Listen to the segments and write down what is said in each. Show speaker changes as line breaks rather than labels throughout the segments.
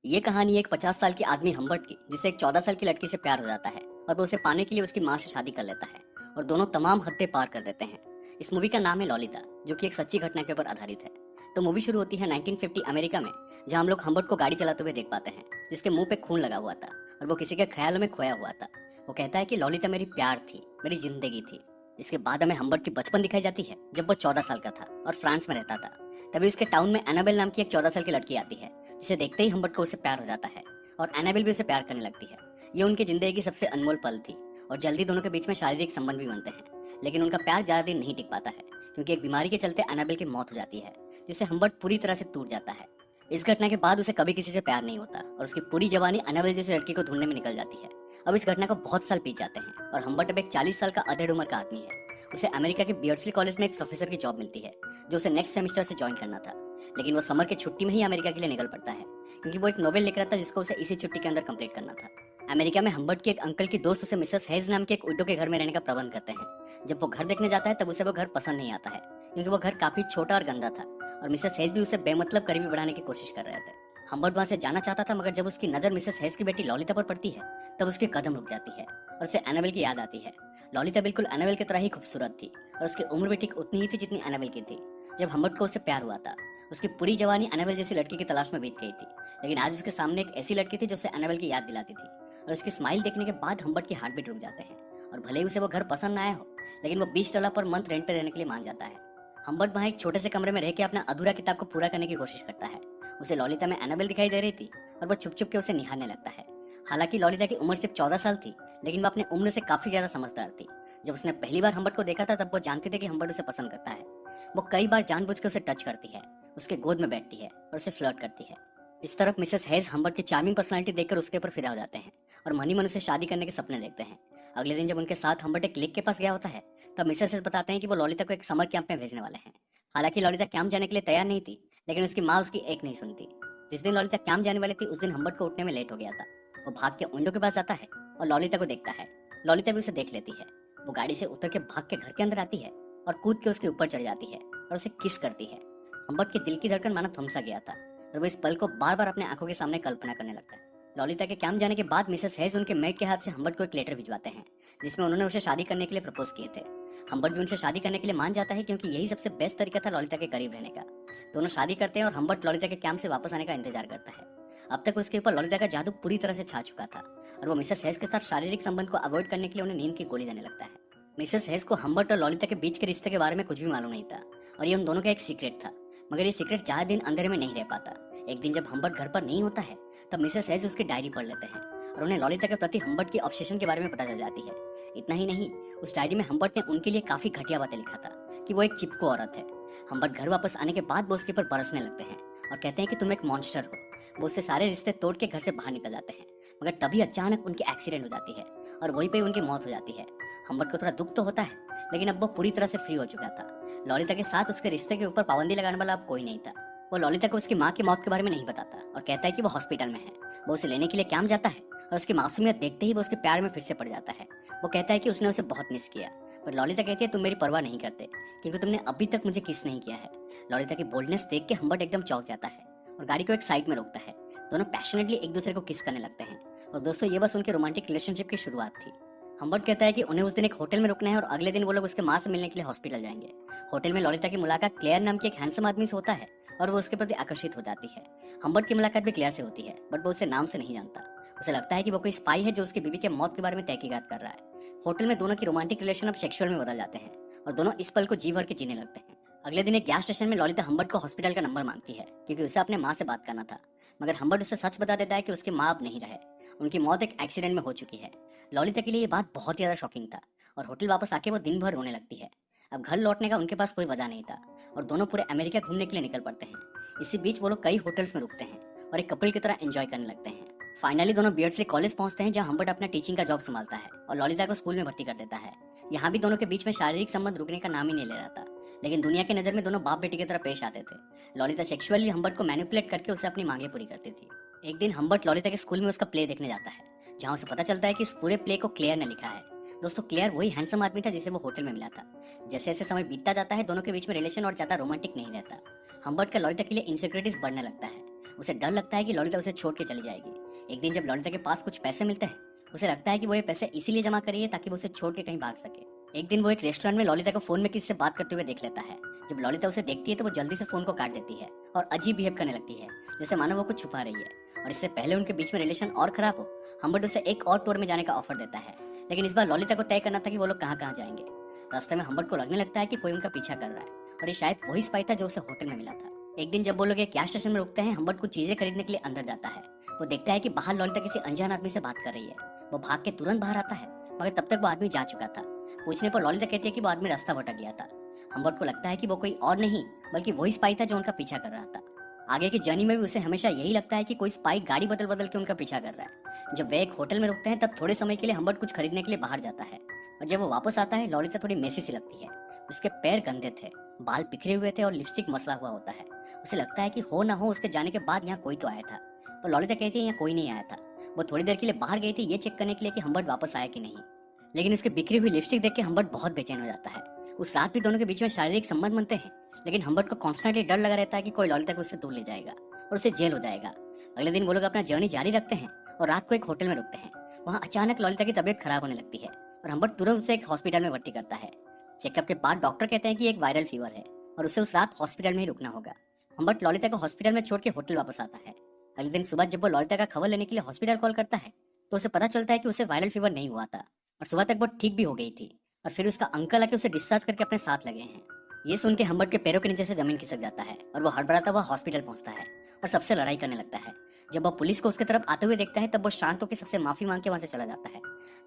ये कहानी एक 50 साल की आदमी हम्बर्ट की, जिसे एक 14 साल की लड़की से प्यार हो जाता है और वो उसे पाने के लिए उसकी माँ से शादी कर लेता है और दोनों तमाम हदें पार कर देते हैं। इस मूवी का नाम है लॉलिता, जो कि एक सच्ची घटना के ऊपर आधारित है। तो मूवी शुरू होती है 1950 अमेरिका में, जहाँ हम लोग हम्बर्ट को गाड़ी चलाते हुए देख पाते हैं, जिसके मुंह पे खून लगा हुआ था और वो किसी के ख्याल में खोया हुआ था। वो कहता है कि लॉलिता मेरी प्यार थी, मेरी जिंदगी थी। इसके बाद हमें हम्बर्ट की बचपन दिखाई जाती है, जब वो 14 साल का था और फ्रांस में रहता था। तभी उसके टाउन में एनाबेल नाम की एक 14 साल की लड़की आती है, जिसे देखते ही हम्बर्ट को उससे प्यार हो जाता है और एनाबेल भी उसे प्यार करने लगती है। ये उनकी जिंदगी की सबसे अनमोल पल थी और जल्दी दोनों के बीच में शारीरिक संबंध भी बनते हैं। लेकिन उनका प्यार ज्यादा दिन नहीं टिक पाता है, क्योंकि एक बीमारी के चलते एनाबेल की मौत हो जाती है, जिससे हम्बर्ट पूरी तरह से टूट जाता है। इस घटना के बाद उसे कभी किसी से प्यार नहीं होता और उसकी पूरी जवानी एनाबेल जैसी लड़की को ढूंढने में निकल जाती है। अब इस घटना को बहुत साल बीत जाते हैं और हम्बर्ट अब एक 40 साल का अधेड़ उम्र का आदमी है। उसे अमेरिका के बियर्डस्ली कॉलेज में एक प्रोफेसर की जॉब मिलती है, जो उसे नेक्स्ट सेमेस्टर से ज्वाइन करना था। लेकिन वो समर की छुट्टी में ही अमेरिका के लिए निकल पड़ता है, क्योंकि वो एक नोवेल लिख रहा था जिसको उसे इसी छुट्टी के अंदर कंप्लीट करना था। अमेरिका में हम्बर्ट के एक अंकल की दोस्त उसे मिसेस हेज नाम के एक विडो के घर में रहने का प्रबंध करते हैं। जब वो घर देखने जाता है तब उसे वो घर पसंद नहीं आता है, क्योंकि वो घर काफी छोटा और गंदा था और मिसेस हेज भी उसे बेमतलब करीबी बढ़ाने की कोशिश कर रहे थे। हम्बर्ट वहां से जाना चाहता था, मगर जब उसकी नजर मिसेस हेज की बेटी लॉलिता पर पड़ती है, तब उसके कदम रुक जाती है और उसे एनाबेल की याद आती है। लॉलिता बिल्कुल एनाबेल की तरह ही खूबसूरत थी और उसकी उम्र भी ठीक उतनी ही थी जितनी एनाबेल की थी। जब हम्बर्ट को उससे प्यार हुआ था, उसकी पूरी जवानी एनाबेल जैसी लड़की की तलाश में बीत गई थी। लेकिन आज उसके सामने एक ऐसी लड़की थी जो उसे एनाबेल की याद दिलाती थी और उसकी स्माइल देखने के बाद हम्बर्ट की हार्ट बीट रुक जाते हैं। और भले ही उसे वो घर पसंद ना आया हो, लेकिन वो $20 पर मंथ रेंट पे रहने के लिए मान जाता है। हम्बर्ट वहाँ एक छोटे से कमरे में रह के अपना अधूरा किताब को पूरा करने की कोशिश करता है। उसे लॉलिता में एनाबेल दिखाई दे रही थी और वो छुप छुप के उसे निहारने लगता है। हालांकि लॉलिता की उम्र सिर्फ 14 साल थी, लेकिन वो अपने उम्र से काफी ज्यादा समझदार थी। जब उसने पहली बार हम्बर्ट को देखा था, तब वो जानती थी कि हम्बर्ट उसे पसंद करता है। वो कई बार जानबूझ के उसे टच करती है, उसके गोद में बैठती है और उसे फ्लर्ट करती है। इस तरफ मिसेस हेज हम्बर्ट की चार्मिंग पर्सनालिटी देखकर उसके ऊपर फिदा हो जाते हैं और मनी मन उसे शादी करने के सपने देखते हैं। अगले दिन जब उनके साथ हम्बर्ट एक लेक के पास गया होता है, तब मिसेस हेज बताते हैं कि वो लॉलिता को एक समर कैंप में भेजने वाले हैं। हालांकि लॉलिता कैंप जाने के लिए तैयार नहीं थी, लेकिन उसकी माँ उसकी एक नहीं सुनती। जिस दिन लॉलिता कैंप जाने वाली थी, उस दिन हम्बर्ट को उठने में लेट हो गया था। वो भाग के विंडो के पास जाता है और लॉलिता को देखता है। लॉलिता भी उसे देख लेती है। वो गाड़ी से उतर के भाग के घर के अंदर आती है और कूद के उसके ऊपर चढ़ जाती है और उसे किस करती है। हम्बर्ट के दिल की धड़कन मानो थम सा गया था और वो इस पल को बार बार अपने आंखों के सामने कल्पना करने लगता है। लॉलिता के कैंप जाने के बाद मिसेस हेज उनके मेड के हाथ से हम्बर्ट को एक लेटर भिजवाते हैं, जिसमें उन्होंने उसे शादी करने के लिए प्रपोज किए थे। हम्बर्ट भी उनसे शादी करने के लिए मान जाता है, क्योंकि यही सबसे बेस्ट तरीका था लॉलिता के करीब रहने का। दोनों शादी करते हैं और हम्बर्ट लॉलिता के कैंप से वापस आने का इंतजार करता है। अब तक उसके ऊपर लॉलिता का जादू पूरी तरह से छा चुका था और वो मिसेस हेज के साथ शारीरिक संबंध को अवॉइड करने के लिए उन्हें नींद की गोली देने लगता है। मिसेस हेज को हम्बर्ट और लॉलिता के बीच के रिश्ते के बारे में कुछ भी मालूम नहीं था और ये उन दोनों का एक सीक्रेट था। मगर ये सीक्रेट ज्यादा दिन अंधेरे में नहीं रह पाता। एक दिन जब हम्बर्ट घर पर नहीं होता है, तब मिसेस हेज उसकी डायरी पढ़ लेते हैं और उन्हें लॉलिता के प्रति हम्बर्ट की ऑब्सेशन के बारे में पता चल जाती है। इतना ही नहीं, उस डायरी में हम्बर्ट ने उनके लिए काफी घटिया बातें लिखा था कि वो एक चिपको औरत है। हम्बर्ट घर वापस आने के बाद वो उसके ऊपर बरसने लगते हैं और कहते हैं कि तुम एक मॉन्स्टर हो। वो उससे सारे रिश्ते तोड़ के घर से बाहर निकल जाते हैं, मगर तभी अचानक उनकी एक्सीडेंट हो जाती है और वहीं पे उनकी मौत हो जाती है। हम्बर्ट को थोड़ा दुख तो होता है, लेकिन अब वो पूरी तरह से फ्री हो चुका था। लॉलिता के साथ उसके रिश्ते के ऊपर पाबंदी लगाने वाला अब कोई नहीं था। वो लॉलिता को उसकी माँ की मौत के बारे में नहीं बताता और कहता है कि वो हॉस्पिटल में है। वो उसे लेने के लिए कैंप जाता है और उसकी मासूमियत देखते ही वो उसके प्यार में फिर से पड़ जाता है। वो कहता है कि उसने उसे बहुत मिस किया, पर लॉलिता कहती है तुम मेरी परवाह नहीं करते, क्योंकि तुमने अभी तक मुझे किस नहीं किया है। लॉलिता की बोल्डनेस देख के हम्बर्ट एकदम चौंक जाता है और गाड़ी को एक साइड में रोकता है। दोनों पैशनेटली एक दूसरे को किस करने लगते हैं और दोस्तों, ये बस उनके रोमांटिक रिलेशनशिप की शुरुआत थी। हम्बर्ट कहता है कि उन्हें उस दिन एक होटल में रुकना है और अगले दिन वो लोग उसके माँ से मिलने के लिए हॉस्पिटल जाएंगे। होटल में लॉलिता की मुलाकात क्लेयर नाम की एक हैंडसम आदमी से होता है और वो उसके प्रति आकर्षित हो जाती है। हम्बर्ट की मुलाकात भी क्लेयर से होती है, बट वो उसे नाम से नहीं जानता। उसे लगता है कि वो कोई स्पाई है जो उसकी बीवी के मौत के बारे में तहकीकात कर रहा है। होटल में दोनों की रोमांटिक रिलेशन अब सेक्सुअल में बदल जाते हैं और दोनों इस पल को जी भर के जीने लगते हैं। अगले दिन एक गैस स्टेशन में लॉलिता हम्बर्ट को हॉस्पिटल का नंबर मांगती है, क्योंकि उसे अपने माँ से बात करना था। मगर हम्बर्ट उसे सच बता देता है कि उसकी माँ अब नहीं रहे, उनकी मौत एक एक्सीडेंट में हो चुकी है। लॉलिता के लिए ये बात बहुत ही ज्यादा शॉकिंग था और होटल वापस आके वो दिन भर रोने लगती है। अब घर लौटने का उनके पास कोई वजह नहीं था और दोनों पूरे अमेरिका घूमने के लिए निकल पड़ते हैं। इसी बीच वो लोग कई होटल्स में रुकते हैं और एक कपल की तरह एंजॉय करने लगते हैं। फाइनली दोनों बियर्डस्ली कॉलेज पहुंचते हैं, जहां हम्बर्ट अपना टीचिंग का जॉब संभालता है और लॉलिता को स्कूल में भर्ती कर देता है। यहाँ भी दोनों के बीच में शारीरिक संबंध रुकने का नाम ही नहीं ले रहा था, लेकिन दुनिया की नजर में दोनों बाप बेटी की तरह पेश आते थे। लॉलिता सेक्सुअली हम्बर्ट को मैनिपुलेट करके उसे अपनी मांगे पूरी करती थी। एक दिन हम्बर्ट लॉलिता के स्कूल में उसका प्ले देखने जाता है, जहाँ उसे पता चलता है कि इस पूरे प्ले को क्लेयर ने लिखा है। दोस्तों, क्लेयर वही हैंडसम आदमी था जिसे वो होटल में मिला था। जैसे जैसे समय बीतता जाता है, दोनों के बीच में रिलेशन और ज्यादा रोमांटिक नहीं रहता। हम्बर्ट का लॉलिता के लिए इनसिक्योरिटीज बढ़ने लगता है उसे डर लगता है कि ललिता उसे छोड़ के चली जाएगी। एक दिन जब ललिता के पास कुछ पैसे मिलते हैं, उसे लगता है कि वो ये पैसे इसीलिए जमा करी है ताकि वो उसे छोड़ के कहीं भाग सके। एक दिन वो एक रेस्टोरेंट में ललिता को फोन में किसी से बात करते हुए देख लेता है। जब ललिता उसे देखती है तो वो जल्दी से फोन को काट देती है और अजीब बिहेव करने लगती है, जैसे मानो वो कुछ छुपा रही है। और इससे पहले उनके बीच में रिलेशन और खराब हो, हम्बर्ट उसे एक और टूर में जाने का ऑफर देता है। लेकिन इस बार ललिता को तय करना था कि वो लोग कहाँ कहाँ जाएंगे। रास्ते में हम्बर्ट को लगने लगता है कि कोई उनका पीछा कर रहा है और ये शायद वही स्पाई था जो उसे होटल में मिला था। एक दिन जब वो लोग एक गैस स्टेशन में रुकते हैं, हम्बर्ट कुछ चीजें खरीदने के लिए अंदर जाता है। वो देखता है कि बाहर ललिता किसी अनजान आदमी से बात कर रही है। वो भाग के तुरंत बाहर आता है, मगर तब तक वो आदमी जा चुका था। पूछने पर ललिता कहती है कि वो आदमी रास्ता भटक गया था। हम्बर्ट को लगता है कि वो कोई और नहीं बल्कि वही स्पाई था जो उनका पीछा कर रहा था। आगे की जर्नी में भी उसे हमेशा यही लगता है कि कोई स्पाई गाड़ी बदल बदल के उनका पीछा कर रहा है। जब वे एक होटल में रुकते हैं तब थोड़े समय के लिए हम्बर्ट कुछ खरीदने के लिए बाहर जाता है, और जब वो वापस आता है ललिता थोड़ी मेसी सी लगती है। उसके पैर गंदे थे, बाल बिखरे हुए थे और लिपस्टिक मसला हुआ होता है। उसे लगता है कि हो ना हो उसके जाने के बाद यहाँ कोई तो आया था। तो ललिता कहती है यहाँ कोई नहीं आया था। वो थोड़ी देर के लिए बाहर गई थी ये चेक करने के लिए कि हम्बर्ट वापस आया कि नहीं। लेकिन उसकी बिखरी हुई लिपस्टिक देख के हम्बर्ट बहुत बेचैन हो जाता है। उस रात भी दोनों के बीच में शारीरिक संबंध बनते हैं, लेकिन हम्बर्ट को कॉन्स्टेंटली डर लगा रहता है कि कोई ललिता को उससे दूर ले जाएगा और उसे जेल हो जाएगा। अगले दिन वो लोग अपना जर्नी जारी रखते हैं और रात को एक होटल में रुकते हैं। वहाँ अचानक ललिता की तबीयत खराब होने लगती है और हम्बर्ट तुरंत उसे एक हॉस्पिटल में भर्ती करता है। चेकअप के बाद डॉक्टर कहते हैं कि एक वायरल फीवर है और उसे उस रात हॉस्पिटल में ही रुकना होगा। हम्बर्ट ललिता को हॉस्पिटल में छोड़ के होटल वापस आता है। अगले दिन सुबह जब वो ललिता का खबर लेने के लिए हॉस्पिटल कॉल करता है तो उसे पता चलता है कि उसे वायरल फीवर नहीं हुआ था और सुबह तक वो ठीक भी हो गई थी। और फिर उसका अंकल आके उसे डिस्चार्ज करके अपने साथ लगे हैं। ये सुन के हम्बर्ट के पैरों के नीचे से जमीन खिसक जाता है और वो हड़बड़ाता हुआ हॉस्पिटल पहुंचता है और सबसे लड़ाई करने लगता है। जब वो पुलिस को उसके तरफ आते हुए देखता है तब वो शांत होकर सबसे माफी मांग के वहां से चला जाता है।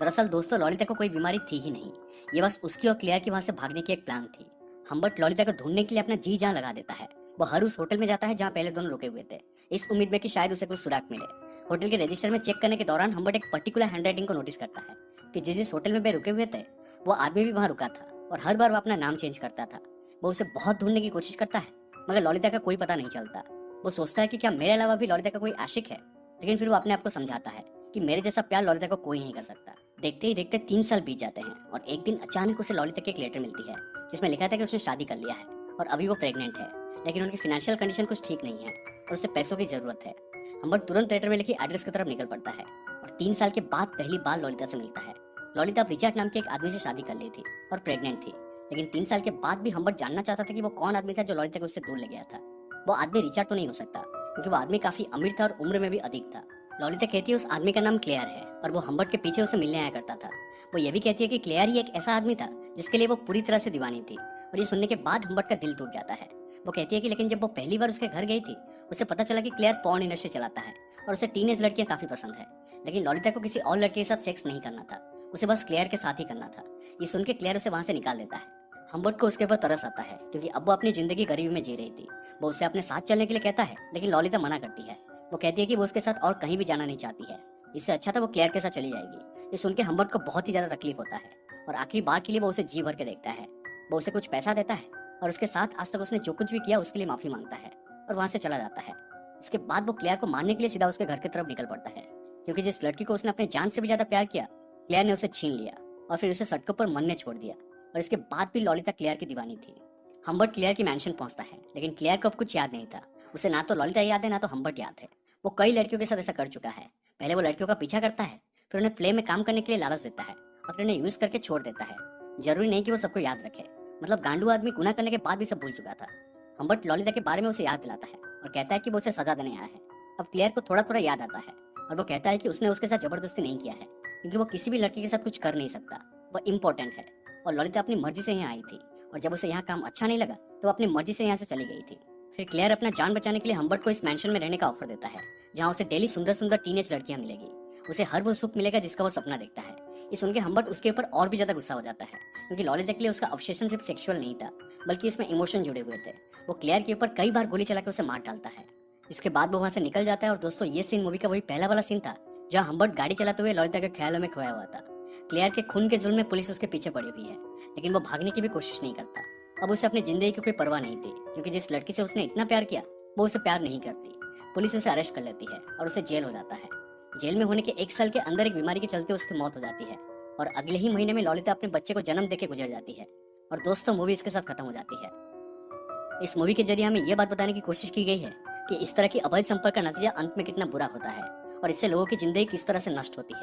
दरअसल दोस्तों ललिता को कोई बीमारी थी ही नहीं, ये बस उसकी और क्लेयर की वहां से भागने की एक प्लान थी। हम्बर्ट ललिता को ढूंढने के लिए अपना जी जान लगा देता है। वो हर उस होटल में जाता है जहाँ पहले दोनों रुके हुए थे, इस उम्मीद में कि शायद उसे कुछ सुराग मिले। होटल के रजिस्टर में चेक करने के दौरान हम्बर्ट एक पर्टिकुलर हैंडराइटिंग को नोटिस करता है कि जिस होटल में वे रुके हुए थे वो आदमी भी वहां रुका था और हर बार वो अपना नाम चेंज करता था। वो उसे बहुत ढूंढने की कोशिश करता है मगर ललिता का कोई पता नहीं चलता। वो सोचता है कि क्या मेरे अलावा भी ललिता का कोई आशिक है, लेकिन फिर वो अपने आप को समझाता है कि मेरे जैसा प्यार ललिता को कोई नहीं कर सकता। देखते ही देखते 3 साल बीत जाते हैं और एक दिन अचानक उसे ललिता की एक लेटर मिलती है जिसमें लिखा था कि उसने शादी कर लिया है और अभी वो प्रेग्नेंट है, लेकिन उनकी फाइनेंशियल कंडीशन कुछ ठीक नहीं है और उसे पैसों की जरूरत है। हम्बर्ट तुरंत लेटर में लिखी एड्रेस की तरफ निकल पड़ता है और 3 साल के बाद पहली बार ललिता से मिलता है। ललिता अब रिचर्ड नाम के एक आदमी से शादी कर ली थी और प्रेग्नेंट थी, लेकिन 3 साल के बाद भी हम्बर्ट जानना चाहता था कि वो कौन आदमी था जो ललिता को उससे दूर ले गया था। वो आदमी रिचर्ड तो नहीं हो सकता क्योंकि वो आदमी काफी अमीर था और उम्र में भी अधिक था। ललिता कहती है उस आदमी का नाम क्लेयर है और वो हम्बर्ट के पीछे उसे मिलने आया करता था। वो ये भी कहती है कि क्लेयर ही एक ऐसा आदमी था जिसके लिए वो पूरी तरह से दीवानी थी, और ये सुनने के बाद हम्बर्ट का दिल टूट जाता है। वो कहती है कि लेकिन जब वो पहली बार उसके घर गई थी उसे पता चला कि क्लेयर पॉर्न इंडस्ट्री चलाता है और उसे टीनेज लड़कियां काफी पसंद है, लेकिन ललिता को किसी और लड़के के साथ सेक्स नहीं करना था, उसे बस क्लेयर के साथ ही करना था। ये सुन के क्लेयर उसे वहां से निकाल देता है। हम्बर्ट को उसके ऊपर तरस आता है क्योंकि अब वो अपनी जिंदगी गरीबी में जी रही थी। वो उसे अपने साथ चलने के लिए कहता है, लेकिन ललिता मना करती है। वो कहती है कि वो उसके साथ और कहीं भी जाना नहीं चाहती है, इससे अच्छा था वो क्लेयर के साथ चली जाएगी। ये सुन के हम्बर्ट को बहुत ही ज्यादा तकलीफ होता है और आखिरी बार के लिए वो उसे जी भर के देखता है। वो उसे कुछ पैसा देता है और उसके साथ आज तक उसने जो कुछ भी किया उसके लिए माफी मांगता है और वहां से चला जाता है। इसके बाद वो क्लेयर को मारने के लिए सीधा उसके घर की तरफ निकल पड़ता है क्योंकि जिस लड़की को उसने अपने जान से भी ज्यादा प्यार किया क्लेयर ने उसे छीन लिया और फिर उसे सड़कों पर मरने छोड़ दिया। और इसके बाद भी ललिता क्लेयर की दीवानी थी। हम्बर्ट क्लेयर की मैंशन पहुंचता है, लेकिन क्लेयर को अब कुछ याद नहीं था। उसे ना तो ललिता याद है ना तो हम्बर्ट याद है। वो कई लड़कियों के साथ ऐसा कर चुका है। पहले वो लड़कियों का पीछा करता है, फिर उन्हें प्ले में काम करने के लिए लालच देता है और फिर उन्हें यूज करके छोड़ देता है। जरूरी नहीं कि वो सबको याद रखे, मतलब गांडू आदमी गुनाह करने के बाद भी सब भूल चुका था। हम्बर्ट ललिता के बारे में उसे याद दिलाता है और कहता है कि वो उसे सजा देने आया है। अब क्लेयर को थोड़ा थोड़ा याद आता है और वो कहता है कि उसने उसके साथ जबरदस्ती नहीं किया है क्योंकि वो किसी भी लड़की के साथ कुछ कर नहीं सकता, वो इम्पोर्टेंट है। और ललिता अपनी मर्जी से यहाँ आई थी और जब उसे यहाँ काम अच्छा नहीं लगा तो अपनी मर्जी से यहाँ से चली गई थी। फिर क्लेयर अपना जान बचाने के लिए हम्बर्ट को इस मैंशन में रहने का ऑफर देता है जहाँ उसे डेली सुंदर सुंदर टीनेज लड़कियां मिलेगी। उसे हर वो सुख मिलेगा जिसका वो सपना देखता है। ये सुन के हम्बर्ट उसके ऊपर और भी ज्यादा गुस्सा हो जाता है क्योंकि ललिता के लिए उसका ऑब्सेशन सिर्फ सेक्सुअल नहीं था बल्कि इसमें इमोशन जुड़े हुए थे। वो क्लेयर के ऊपर कई बार गोली चला के उसे मार डालता है। इसके बाद वो वहां से निकल जाता है। और दोस्तों ये सीन मूवी का वही पहला वाला सीन था जहाँ हम्बर्ट गाड़ी चलाते हुए ललिता के ख्यालों में खोया हुआ था। क्लेयर के खून के जुल्म में पुलिस उसके पीछे पड़ी हुई है, लेकिन वो भागने की भी कोशिश नहीं करता। अब उसे अपनी जिंदगी की कोई परवाह नहीं थी क्योंकि जिस लड़की से उसने इतना प्यार किया वो उसे प्यार नहीं करती। पुलिस उसे अरेस्ट कर लेती है और उसे जेल हो जाता है। जेल में होने के 1 साल के अंदर एक बीमारी के चलते उसकी मौत हो जाती है और अगले ही महीने में ललिता अपने बच्चे को जन्म देके गुजर जाती है। और दोस्तों मूवी इसके साथ खत्म हो जाती है। इस मूवी के जरिए हमें यह बात बताने की कोशिश की गई है कि इस तरह की अवैध संपर्क का नतीजा अंत में कितना बुरा होता है और इससे लोगों की जिंदगी किस तरह से नष्ट होती है।